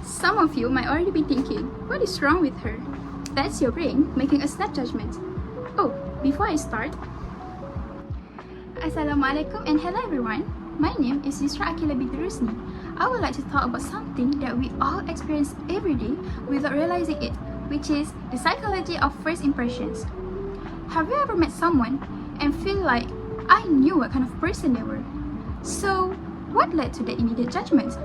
Some of you might already be thinking, what is wrong with her? That's your brain making a snap judgment. Oh, before I start, Assalamualaikum and hello everyone. My name is Yusra Akila binti Rusni. I would like to talk about something that we all experience every day without realizing it, which is the psychology of first impressions. Have you ever met someone and feel like, I knew what kind of person they were? So, what led to the immediate judgment?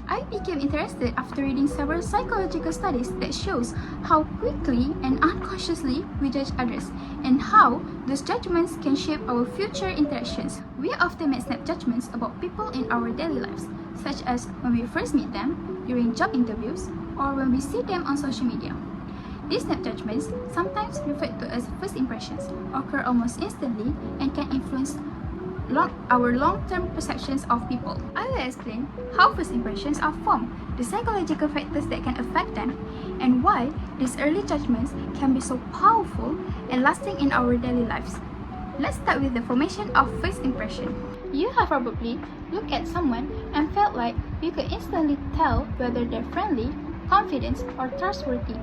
I became interested after reading several psychological studies that shows how quickly and unconsciously we judge others and how those judgments can shape our future interactions. We often make snap judgments about people in our daily lives, such as when we first meet them, during job interviews, or when we see them on social media. These snap judgments, sometimes referred to as first impressions, occur almost instantly and can influence our long-term perceptions of people. I will explain how first impressions are formed, the psychological factors that can affect them, and why these early judgments can be so powerful and lasting in our daily lives. Let's start with the formation of first impression. You have probably looked at someone and felt like you could instantly tell whether they're friendly, confident, or trustworthy.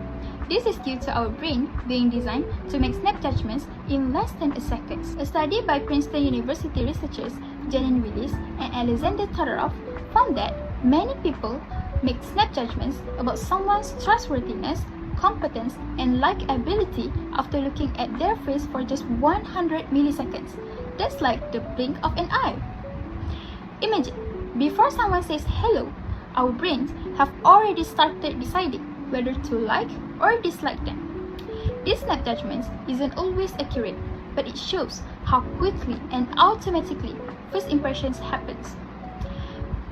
This is due to our brain being designed to make snap judgments in less than a second. A study by Princeton University researchers Janine Willis and Alexander Todorov found that many people make snap judgments about someone's trustworthiness, competence, and likability after looking at their face for just 100 milliseconds. That's like the blink of an eye. Imagine, before someone says hello, our brains have already started deciding whether to like or dislike them. This snap judgment isn't always accurate, but it shows how quickly and automatically first impressions happens.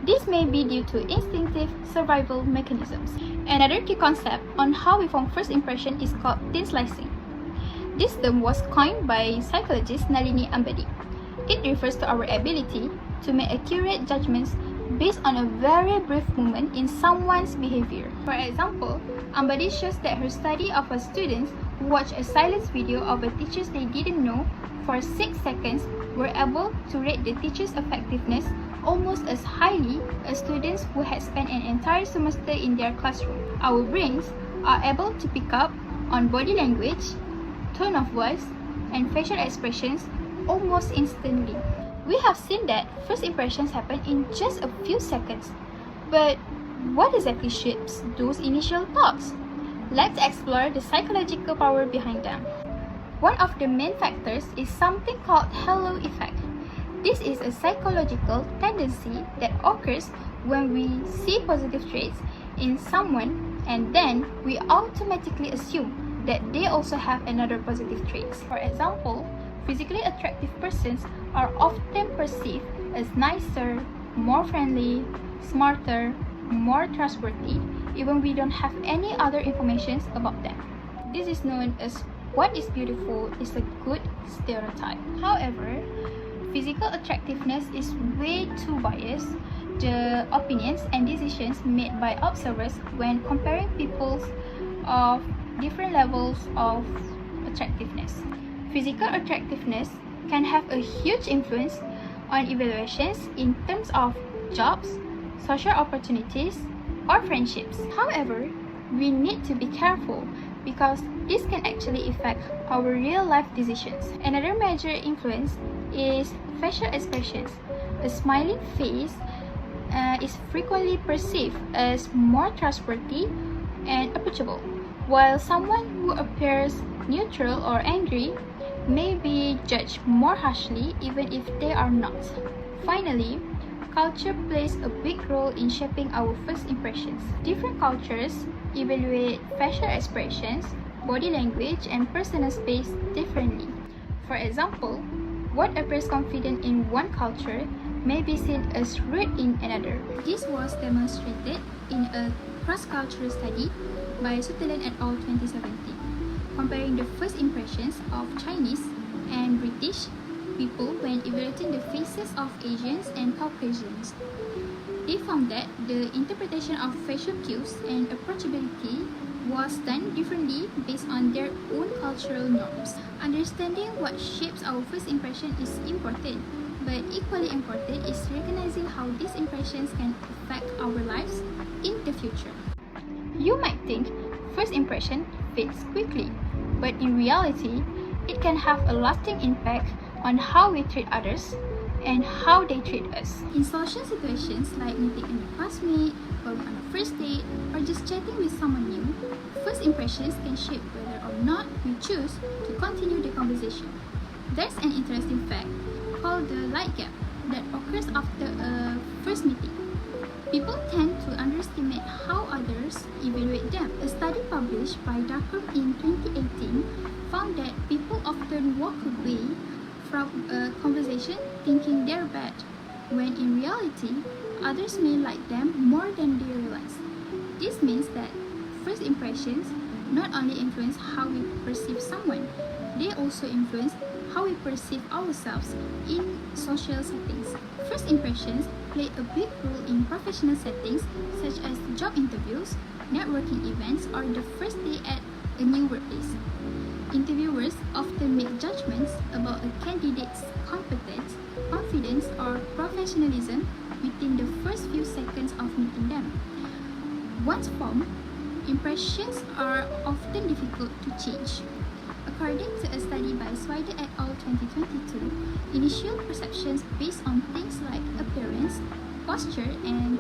This may be due to instinctive survival mechanisms. Another key concept on how we form first impression is called thin slicing. This term was coined by psychologist Nalini Ambady. It refers to our ability to make accurate judgments based on a very brief moment in someone's behavior. For example, Ambady shows that her study of her students who watched a silence video of a teacher they didn't know for 6 seconds were able to rate the teacher's effectiveness almost as highly as students who had spent an entire semester in their classroom. Our brains are able to pick up on body language, tone of voice, and facial expressions almost instantly. We have seen that first impressions happen in just a few seconds. But what exactly shapes those initial thoughts? Let's explore the psychological power behind them. One of the main factors is something called halo effect. This is a psychological tendency that occurs when we see positive traits in someone and then we automatically assume that they also have another positive traits. For example, physically attractive persons are often perceived as nicer, more friendly, smarter, more trustworthy, even we don't have any other information about them. This is known as what is beautiful is a good stereotype. However, physical attractiveness is way too biased. The opinions and decisions made by observers when comparing people of different levels of attractiveness. Physical attractiveness can have a huge influence on evaluations in terms of jobs, social opportunities, or friendships. However, we need to be careful because this can actually affect our real-life decisions. Another major influence is facial expressions. A smiling face is frequently perceived as more trustworthy and approachable, while someone who appears neutral or angry may be judged more harshly even if they are not. Finally, culture plays a big role in shaping our first impressions. Different cultures evaluate facial expressions, body language, and personal space differently. For example, what appears confident in one culture may be seen as rude in another. This was demonstrated in a cross-cultural study by Sutherland et al. 2017, comparing the first impressions of Chinese and British people when evaluating the faces of Asians and Caucasians. They found that the interpretation of facial cues and approachability was done differently based on their own cultural norms. Understanding what shapes our first impression is important, but equally important is recognizing how these impressions can affect our lives in the future. You might think first impression fades quickly, but in reality, it can have a lasting impact on how we treat others and how they treat us. In social situations like meeting a new classmate, going on a first date, or just chatting with someone new, first impressions can shape whether or not we choose to continue the conversation. There's an interesting fact called the light gap that occurs after a first meeting. People tend to underestimate how others evaluate them. A study published by Darker in 2018 found that people often walk away from a conversation thinking they're bad, when in reality, others may like them more than they realize. This means that first impressions not only influence how we perceive someone, they also influence how we perceive ourselves in social settings. First impressions play a big role in professional settings such as job interviews, networking events, or the first day at a new workplace. Interviewers often make judgments about a candidate's competence, confidence, or professionalism within the first few seconds of meeting them. Once formed, impressions are often difficult to change. According to a study by Swider et al. 2022, initial perceptions based on things like appearance, posture, and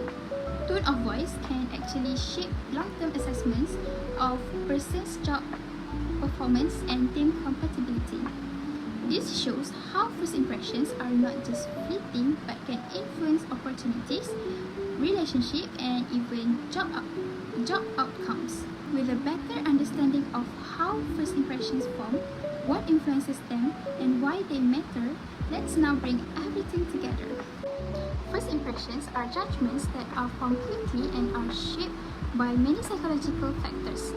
tone of voice can actually shape long-term assessments of a person's job performance and team compatibility. This shows how first impressions are not just fleeting but can influence opportunities, relationships, and even job outcomes. With a better understanding of how first impressions form, what influences them, and why they matter, let's now bring everything together. First impressions are judgments that are formed quickly and are shaped by many psychological factors.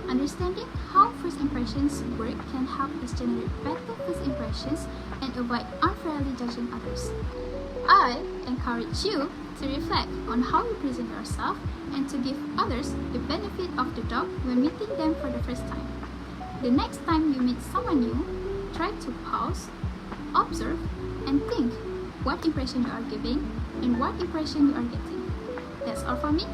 Understanding how first impressions work can help us generate better first impressions and avoid unfairly judging others. I encourage you to reflect on how you present yourself and to give others the benefit of the doubt when meeting them for the first time. The next time you meet someone new, try to pause, observe, and think what impression you are giving and what impression you are getting. That's all for me.